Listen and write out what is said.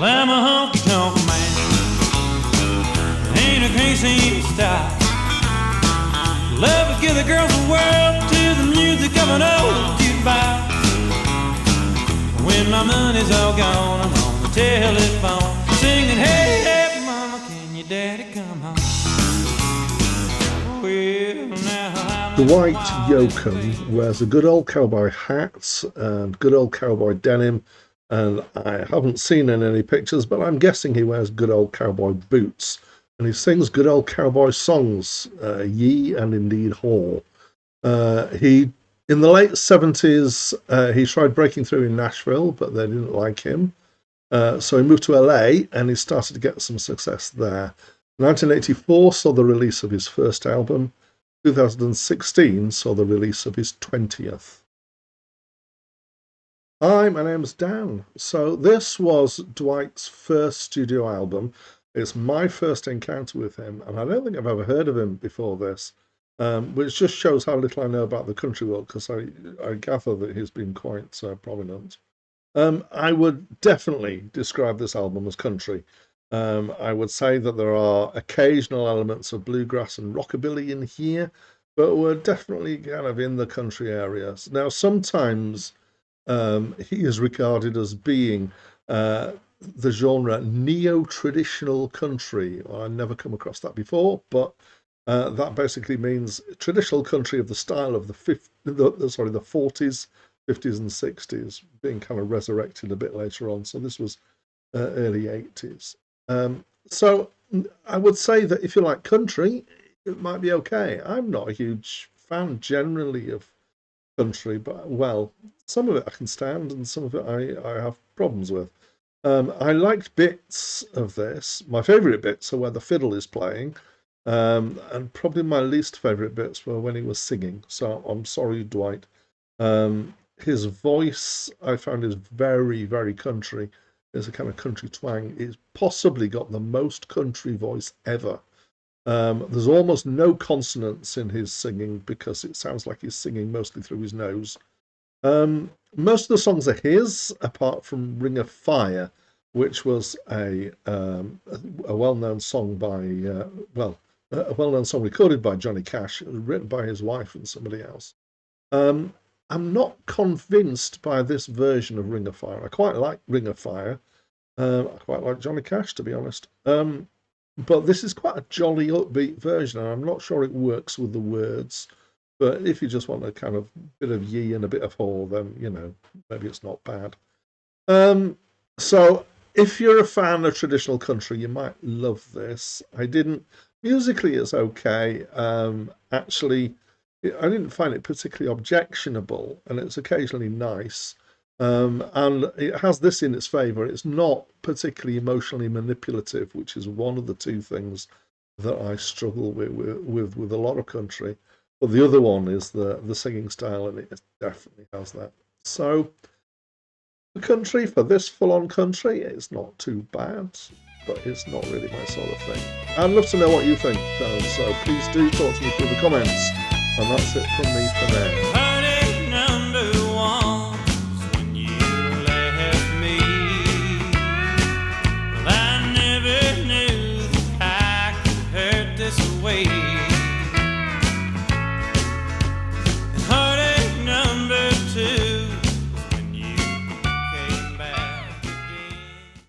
Well, I'm a honky-tonk man, ain't a crazy style. Love to give the girls the world to the music of an old jukebox. When my money's all gone, I'm on the telephone singing, hey, hey, mama, can your daddy come home? Well, now Dwight Yoakam wears a good old cowboy hat and good old cowboy denim, and I haven't seen in any pictures, but I'm guessing he wears good old cowboy boots. And he sings good old cowboy songs, Ye and Indeed Hall. In the late 70s, he tried breaking through in Nashville, but they didn't like him. So he moved to LA and he started to get some success there. 1984 saw the release of his first album. 2016 saw the release of his 20th. Hi, my name's Dan. So this was Dwight's first studio album. It's my first encounter with him, and I don't think I've ever heard of him before this, which just shows how little I know about the country world, because I gather that he's been quite prominent. I would definitely describe this album as country. I would say that there are occasional elements of bluegrass and rockabilly in here, but we're definitely kind of in the country areas. Now, sometimes he is regarded as being the genre neo-traditional country. Well, I've never come across that before, but that basically means traditional country of the style of the 40s, 50s and 60s, being kind of resurrected a bit later on. So this was early 80s. So I would say that if you like country, it might be okay. I'm not a huge fan generally of country, but well, some of it I can stand and some of it I have problems with. I liked bits of this. My favourite bits are where the fiddle is playing, and probably my least favourite bits were when he was singing. So I'm sorry, Dwight. His voice I found is very, very country. There's a kind of country twang. He's possibly got the most country voice ever. There's almost no consonants in his singing because it sounds like he's singing mostly through his nose. Most of the songs are his, apart from Ring of Fire, which was a well-known song a well-known song recorded by Johnny Cash, written by his wife and somebody else. I'm not convinced by this version of Ring of Fire. I quite like Ring of Fire. I quite like Johnny Cash, to be honest. But this is quite a jolly, upbeat version, and I'm not sure it works with the words. But if you just want a kind of bit of ye and a bit of haw, then, you know, maybe it's not bad. So if you're a fan of traditional country, you might love this. I didn't. Musically, it's okay. Actually, I didn't find it particularly objectionable, and it's occasionally nice. And it has this in its favour. It's not particularly emotionally manipulative, which is one of the two things that I struggle with a lot of country. But the other one is the singing style, and it definitely has that. So the country, for this full-on country, it's not too bad, but it's not really my sort of thing. I'd love to know what you think, though, so please do talk to me through the comments. And that's it from me for now.